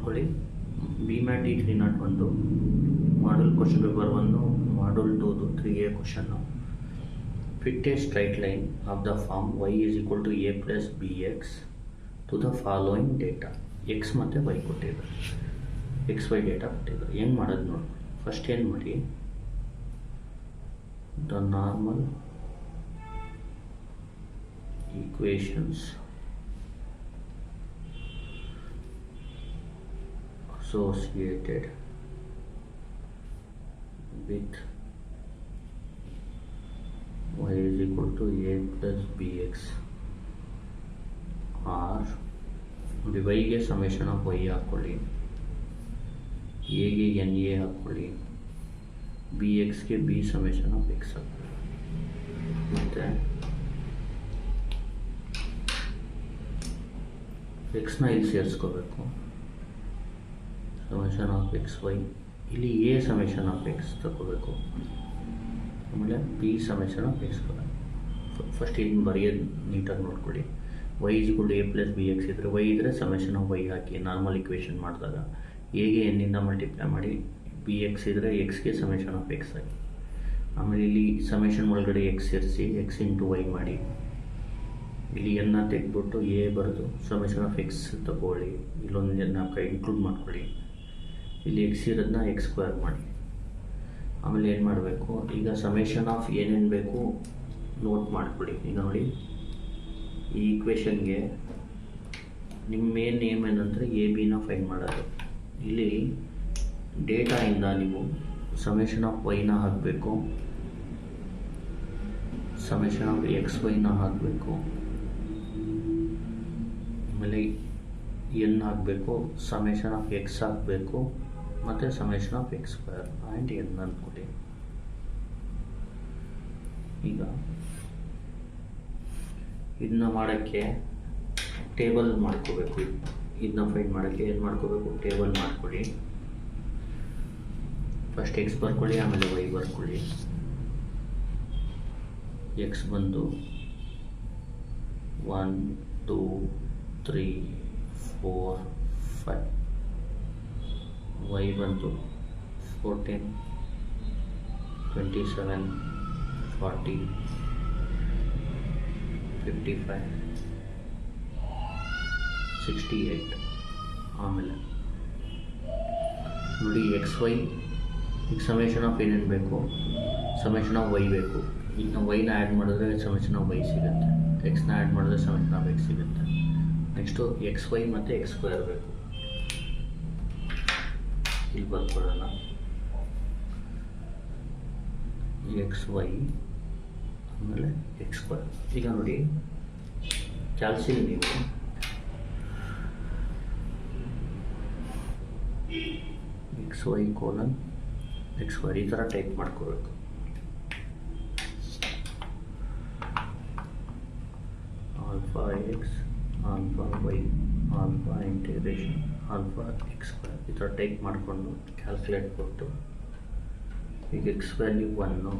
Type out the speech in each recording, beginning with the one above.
ನೋಡ್ಕೊಳ್ಳಿ. B mat D 301 model question paper 1 model 2 3A question. Fit a straight line of the form y is equal to a plus bx to the following data. x ಮತ್ತು y ಕೊಟ್ಟಿದ್ದಾರೆ, X Y data ಕೊಟ್ಟಿದ್ದಾರೆ. ಹೆಂಗೆ ಮಾಡೋದು ನೋಡಿ. First ಏನು ಮಾಡಿ, the normal equations associated with y is equal to a plus bx are ನೋಡಿ. ವೈಗೆ ಸಮೇಷನ್ ಆಫ್ ವೈ ಹಾಕ್ಕೊಳ್ಳಿ, ಎಗೆ ಎನ್ ಎ ಹಾಕ್ಕೊಳ್ಳಿ, ಬಿ ಎಕ್ಸ್ಗೆ ಬಿ ಸಮೇಷನ್ ಆಫ್ ಎಕ್ಸ್ ಹಾಕ್ಕೊಳ್ಳಿ. ಮತ್ತು ಎಕ್ಸ್ನ ಇಲ್ಲಿ ಸೇರಿಸ್ಕೋಬೇಕು, ಸಮೇಷನ್ ಆಫ್ ಎಕ್ಸ್ ವೈ. ಇಲ್ಲಿ ಎ ಸಮೇಷನ್ ಆಫ್ ಎಕ್ಸ್ ತಗೋಬೇಕು, ಆಮೇಲೆ ಬಿ ಸಮೇಷನ್ ಆಫ್ ಎಕ್ಸ್ ಬರೋದು. ಫಸ್ಟ್ ಇದನ್ನು ಬರೆಯೋದು ನೀಟಾಗಿ ನೋಡ್ಕೊಳ್ಳಿ. Y is equal to A plus B X ಇದ್ದರೆ, ವೈ ಇದ್ದರೆ ಸಮೇಷನ್ ಆಫ್ ವೈ ಹಾಕಿ ನಾರ್ಮಲ್ ಇಕ್ವೇಷನ್ ಮಾಡಿದಾಗ ಎಗೆ ಎನ್ನಿಂದ ಮಲ್ಟಿಪ್ಲೈ ಮಾಡಿ, ಬಿ ಎಕ್ಸ್ ಇದ್ದರೆ ಎಕ್ಸ್ಗೆ ಸಮೇಷನ್ ಆಫ್ ಎಕ್ಸ್ ಹಾಕಿ, ಆಮೇಲೆ ಇಲ್ಲಿ ಸಮೇಷನ್ ಒಳಗಡೆ ಎಕ್ಸ್ ಸೇರಿಸಿ ಎಕ್ಸ್ ಇಂಟು ವೈ ಮಾಡಿ, ಇಲ್ಲಿ ಎನ್ನ ತೆಗೆದ್ಬಿಟ್ಟು ಎ ಬರೆದು ಸಮೇಷನ್ ಆಫ್ ಎಕ್ಸ್ ತಗೊಳ್ಳಿ, ಇಲ್ಲೊಂದು ಇನ್ಕ್ಲೂಡ್ ಮಾಡ್ಕೊಳ್ಳಿ, ಇಲ್ಲಿ ಎಕ್ಸ್ ಇರೋದನ್ನ ಎಕ್ಸ್ ಸ್ಕ್ವೇರ್ ಮಾಡಿ. ಆಮೇಲೆ ಏನು ಮಾಡಬೇಕು, ಈಗ ಸಮೇಷನ್ ಆಫ್ ಏನೇನು ಬೇಕು ನೋಟ್ ಮಾಡ್ಕೊಳ್ಳಿ. ಈಗ ನೋಡಿ, ಈ ಈಕ್ವೇಷನ್ಗೆ ನಿಮ್ಮ ಮೇನ್ ನೇಮ್ ಏನಂದರೆ ಎ ಬಿನ ಫೈಂಡ್ ಮಾಡೋದು. ಇಲ್ಲಿ ಡೇಟಾಯಿಂದ ನೀವು ಸಮೇಷನ್ ಆಫ್ ವೈನ ಹಾಕಬೇಕು, ಸಮೇಷನ್ ಆಫ್ ಎಕ್ಸ್ ವೈನ ಹಾಕಬೇಕು, ಆಮೇಲೆ ಎನ್ ಹಾಕಬೇಕು, ಸಮೇಷನ್ ಆಫ್ ಎಕ್ಸ್ ಹಾಕಬೇಕು, ಮತ್ತು summation of x square and N ಅಂದ್ಕೊಳ್ಳಿ. ಈಗ ಇದನ್ನ ಮಾಡೋಕ್ಕೆ ಟೇಬಲ್ ಮಾಡ್ಕೋಬೇಕು. ಇದನ್ನ ಫೈಂಡ್ ಮಾಡೋಕ್ಕೆ ಏನು ಮಾಡ್ಕೋಬೇಕು, ಟೇಬಲ್ ಮಾಡ್ಕೊಳ್ಳಿ. ಫಸ್ಟ್ ಎಕ್ಸ್ ಬರ್ಕೊಳ್ಳಿ, ಆಮೇಲೆ ವೈ ಬರ್ಕೊಳ್ಳಿ. ಎಕ್ಸ್ ಬಂದು 1 2 3 4 5, ವೈ ಬಂತು 14 27 40 55 68. ಆಮೇಲೆ ನೋಡಿ, ಎಕ್ಸ್ ವೈ ಈಗ ಸಮೇಷನ್ ಆಫ್ ಏನೇನು ಬೇಕು, ಸಮೇಷನ್ ಆಫ್ ವೈ ಬೇಕು. ಈಗ ನಾವು ವೈನ ಆ್ಯಡ್ ಮಾಡಿದ್ರೆ ಸಮೇಷನ್ ಆಫ್ ವೈ ಸಿಗುತ್ತೆ, ಎಕ್ಸ್ನ ಆ್ಯಡ್ ಮಾಡಿದ್ರೆ ಸಮೇಷನ್ ಆಫ್ ಎಕ್ಸ್ ಸಿಗುತ್ತೆ. ನೆಕ್ಸ್ಟು ಎಕ್ಸ್ ವೈ ಮತ್ತು ಎಕ್ಸ್ ಸ್ಕ್ವೇರ್ ಬೇಕು, ಇಲ್ಲಿ ಬರ್ಕೊಳ್ಳೋಣ. ಎಕ್ಸ್ ವೈ ಆಮೇಲೆ ಎಕ್ಸ್ ಸ್ಕ್ವೇರ್. ಈಗ ನೋಡಿ, ಕ್ಯಾಲ್ಸಿಲ್ ನೀವು x y colon x square ಈ ಥರ ಟೈಪ್ ಮಾಡ್ಕೋಬೇಕು. Alpha x alpha y alpha integration alpha x square ಈ ಥರ ಟೈಪ್ ಮಾಡಿಕೊಂಡು ಕ್ಯಾಲ್ಕುಲೇಟ್ ಕೊಟ್ಟು, ಈಗ x value 1,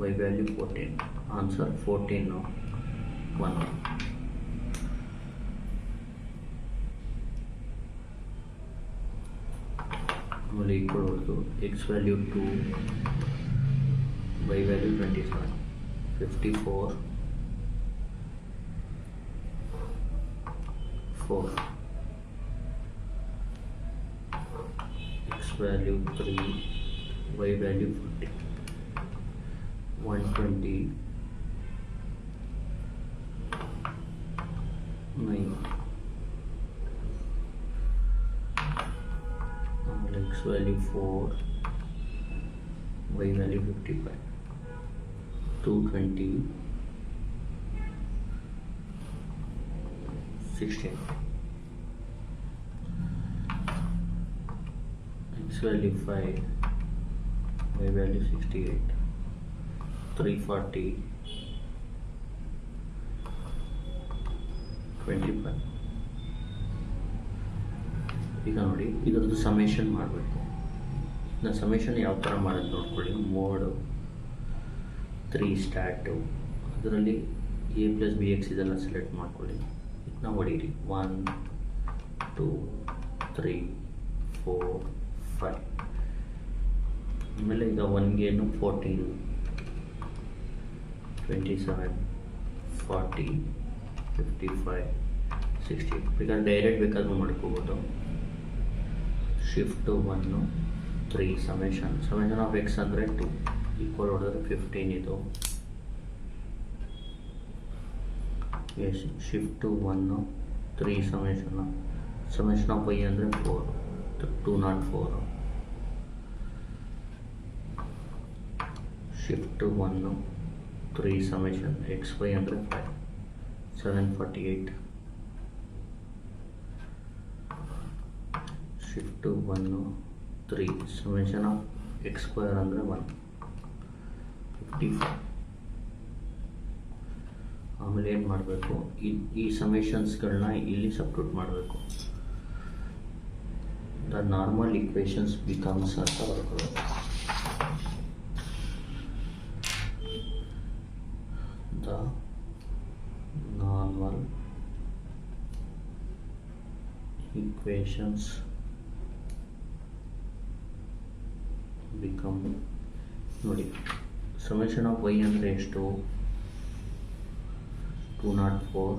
y value 14, answer 14 1. ಆಮೇಲೆ ಈಕ್ವಲ್ ಹೊಡೆದು x value 2, y value 27 54 4, x value 3, y value 40 120 9. X value 4, y value 55 220 16. X value 5, y value 68 340 25. ಈಗ ನೋಡಿ, ಇದರದ್ದು ಸಮೇಷನ್ ಮಾಡಬೇಕು. ಇದನ್ನ ಸಮೇಷನ್ ಯಾವ ಥರ ಮಾಡೋದು ನೋಡ್ಕೊಳ್ಳಿ. ಮೋಡ್ 3 ಸ್ಟಾರ್ಟು, ಅದರಲ್ಲಿ a ಪ್ಲಸ್ ಬಿ ಎಕ್ಸ್ ಇದೆಲ್ಲ ಸೆಲೆಕ್ಟ್ ಮಾಡ್ಕೊಳ್ಳಿ. ಇದನ್ನ ಹೊಡೀರಿ 1 2 3 4 5. ಆಮೇಲೆ ಈಗ 1 14 27 40 55 60. ಬೇಕಾದ್ರೆ ಡೈರೆಕ್ಟ್ ಬೇಕಾದ್ರೂ ಮಾಡ್ಕೋಬೋದು. ಶಿಫ್ಟ್ 1 3 ಸಮೇಷನ್ ಆಫ್ ಎಕ್ಸ್ ಅಂದರೆ 2 ಈಕ್ವಲ್ ಹೊಡೆದ್ರೆ 15 ಇದು. S shift 1 3 summation of y ಅಂದರೆ 4 204. ಶಿಫ್ಟ್ 1 3 ಸಮೇಷನ್ ಎಕ್ಸ್ ವೈ ಅಂದರೆ 5 748. Shift 1 3 summation of x square ಅಂದರೆ 1 55. ಆಮೇಲೆ ಏನು ಮಾಡಬೇಕು, ಈ ಸಮೇಷನ್ಸ್ಗಳನ್ನ ಇಲ್ಲಿ ಸಬ್ಸ್ಟಿಟ್ಯೂಟ್ ಮಾಡಬೇಕು. ದ ನಾರ್ಮಲ್ ಈಕ್ವೇಷನ್ಸ್ ಬಿಕಮ್ಸ್ ಅಂತ ಬರ್ಕೋಬೇಕು. ದ ನಾರ್ಮಲ್ ಈಕ್ವೇಷನ್ಸ್ ಬಿಕಮ್, ನೋಡಿ ಸಮೇಷನ್ ಆಫ್ ವೈ ಅಂದರೆ ಎಷ್ಟು, 204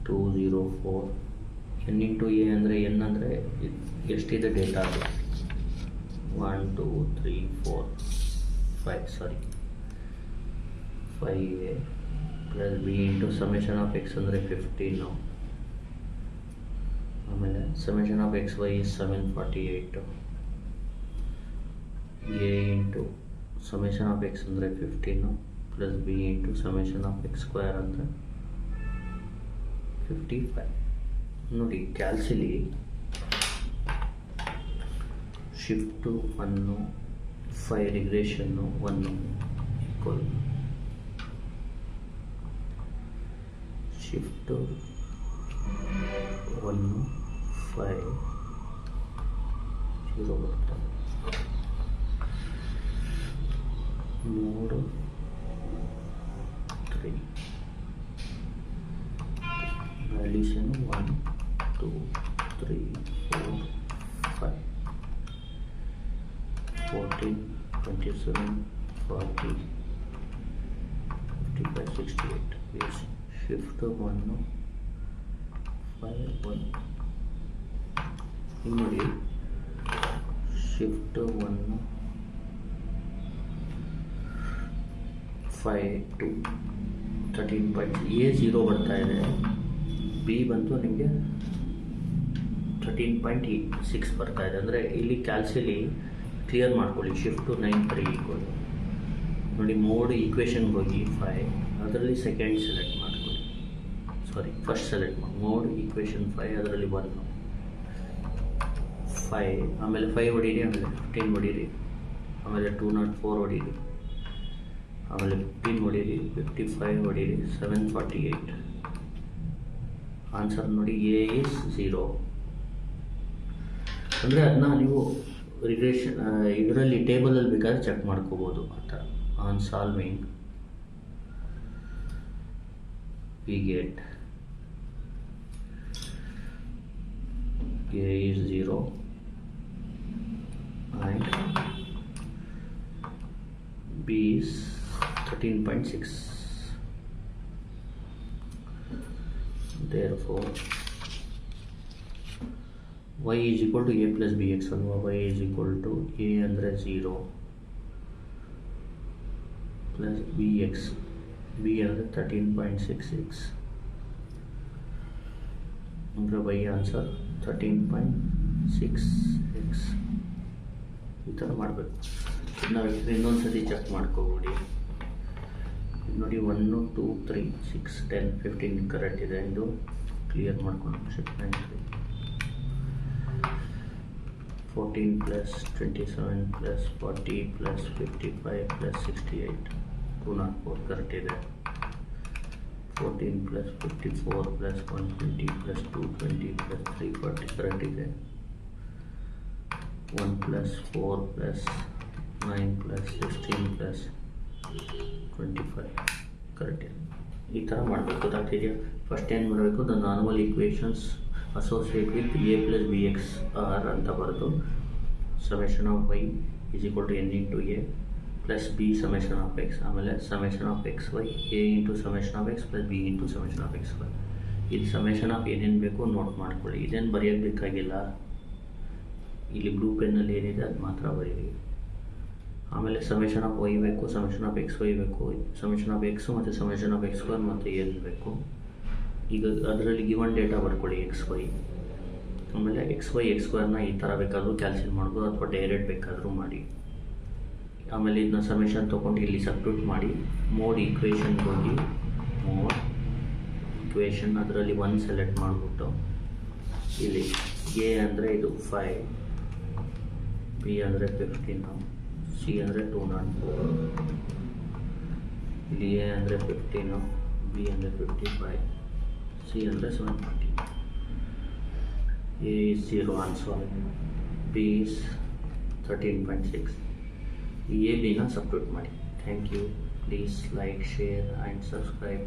204. ಎನ್ ಇಂಟು ಎ ಅಂದರೆ ಎನ್ ಅಂದರೆ ಎಷ್ಟಿದೆ ಡೇಟಾ ಅದು 1 2 3 4 5 5a plus B into summation of x ಅಂದರೆ 15. ಆಮೇಲೆ summation of X y 748. A into summation of x ಅಂದರೆ 15 plus B into summation of x square ಅಂದರೆ 55. ನೋಡಿ ಕ್ಯಾಲ್ಸಿಲಿ ಶಿಫ್ಟು 1 5 ರಿಗ್ರೆಷನ್ನು 1 ಈಕ್ವಲ್ ಶಿಫ್ಟು 1 5 0 ಬರ್ತದೆ. 3 3 ವ್ಯಾಲ್ಯೂಷನ್ 1 2 3 4 5 14 27 40 55 68. yes shift 1 5 1 ನೋಡಿ ಶಿಫ್ಟ್ 1 5 2 13 ಪಾಯಿಂಟ್ ಎ 0 ಬರ್ತಾ ಇದೆ, ಬಿ ಬಂತು ನಿಮಗೆ 13.6 ಬರ್ತಾ ಇದೆ. ಅಂದರೆ ಇಲ್ಲಿ ಕ್ಯಾಲ್ಸಿಲಿ ಕ್ಲಿಯರ್ ಮಾಡ್ಕೊಳ್ಳಿ. ಶಿಫ್ಟು 9 3 ಈಕ್ವಲ್ ನೋಡಿ ಮೋಡ್ ಈಕ್ವೇಷನ್ಗೆ ಹೋಗಿ 5 ಅದರಲ್ಲಿ ಸೆಕೆಂಡ್ ಸೆಲೆಕ್ಟ್ ಮಾಡ್ಕೊಳ್ಳಿ, ಫಸ್ಟ್ ಸೆಲೆಕ್ಟ್ ಮಾಡಿ ಮೋಡ್ ಈಕ್ವೇಷನ್ 5 ಅದರಲ್ಲಿ 1 5 ಆಮೇಲೆ 5 ಹೊಡೀರಿ, ಆಮೇಲೆ 15 ಹೊಡೀರಿ, ಆಮೇಲೆ 204 ಹೊಡೀರಿ, ಆಮೇಲೆ 15 ಹೊಡೀರಿ, 55 ಹೊಡೀರಿ, 748. ಆನ್ಸರ್ ನೋಡಿ ಎ ಇಸ್ 0. ಅಂದರೆ ಅದನ್ನ ನೀವು ರಿಗ್ರೆಷನ್ ಇದರಲ್ಲಿ ಟೇಬಲಲ್ಲಿ ಬೇಕಾದ್ರೆ ಚೆಕ್ ಮಾಡ್ಕೋಬೋದು ಆ ಥರ. On solving we get A is 0 and b is 13.6. therefore y is equal to a plus bx ಅಲ್ವಾ. y is equal to a ಅಂದರೆ 0 plus bx, b ಅಂದರೆ 13.66 ಅಂದರೆ y ಆನ್ಸರ್ 13.6x. ಈ ಥರ ಮಾಡಬೇಕು. ನಾವು ಇನ್ನೊಂದು ಸತಿ ಚೆಕ್ ಮಾಡ್ಕೋಬಿಡಿ. ನೋಡಿ 1 2 3 6 10 15 ಕರೆಕ್ಟ್ ಇದೆ. ಇದು ಕ್ಲಿಯರ್ ಮಾಡ್ಕೊಂಡು shift 9 3 14 plus 27 plus 40 plus 55 plus 68 204 correct ಇದೆ. 14 plus 54 plus 120 plus 220 plus 340 correct ಇದೆ. 1 plus 4 plus 9 plus 16 plus 25 correct ಇದೆ. ಈ ಥರ ಮಾಡಬೇಕು. ಗೊತ್ತಾಗ್ತಿದೆಯಾ? ಫಸ್ಟ್ ಏನು ಮಾಡಬೇಕು, the normal equations associate with A plus B X are ಅಂತ ಬರೆದು summation of Y is equal to N into A plus B summation of X, ಆಮೇಲೆ summation of X Y A into summation of X plus B into summation of X Y. ಇದು summation of ಏನೇನು ಬೇಕು note ಮಾಡ್ಕೊಳ್ಳಿ. ಇದೇನು ಬರೆಯೋಕ್ಕೆ ಬೇಕಾಗಿಲ್ಲ, ಇಲ್ಲಿ blue ಪೆನ್ನಲ್ಲಿ ಏನಿದೆ ಅದು ಮಾತ್ರ ಬರೀರಿ. ಆಮೇಲೆ ಸಮೇಷನ್ ಆಫ್ ವೈ ಬೇಕು, ಸಮೇಷನ್ ಆಫ್ ಎಕ್ಸ್ ವೈ ಬೇಕು, ಸಮೇಷನ್ ಆಫ್ ಎಕ್ಸು ಮತ್ತು ಸಮೇಷನ್ ಆಫ್ ಎಕ್ಸ್ ಸ್ಕ್ವೇರ್ ಮತ್ತು ಏನು ಬೇಕು. ಈಗ ಅದರಲ್ಲಿ ಗಿವನ್ ಡೇಟಾ ಬರ್ಕೊಳ್ಳಿ ಎಕ್ಸ್ ವೈ. ಆಮೇಲೆ ಎಕ್ಸ್ ವೈ ಎಕ್ಸ್ ಸ್ಕ್ವೇರ್ನ ಈ ಥರ ಬೇಕಾದರೂ ಕ್ಯಾಲ್ಸಿಲ್ ಮಾಡ್ಬೋದು ಅಥವಾ ಡೈರೆಕ್ಟ್ ಬೇಕಾದರೂ ಮಾಡಿ. ಆಮೇಲೆ ಇದನ್ನ ಸಮೇಷನ್ ತೊಗೊಂಡು ಇಲ್ಲಿ ಸಬ್ಸ್ಟಿಟ್ಯೂಟ್ ಮಾಡಿ ಮೋಡ್ ಈಕ್ವೇಷನ್ಗೆ ಹೋಗಿ ಮೋಡ್ ಈಕ್ವೇಷನ್ ಅದರಲ್ಲಿ 1 ಸೆಲೆಕ್ಟ್ ಮಾಡಿಬಿಟ್ಟು ಇಲ್ಲಿ ಎ ಅಂದರೆ ಇದು 5, ಬಿ ಅಂದರೆ 15, ಸಿ ಅಂದರೆ 204, ಇಲ್ಲಿ ಎ ಅಂದರೆ 15, ಬಿ ಅಂದರೆ 55, ಸಿ ಅಂದರೆ 740. A is 0 unsolved, b is 13.6. ಈ ಎ ಬಿನ ಸಬ್ಸ್ಟಿಟ್ಯೂಟ್ ಮಾಡಿ. Thank you. Please like, share and subscribe.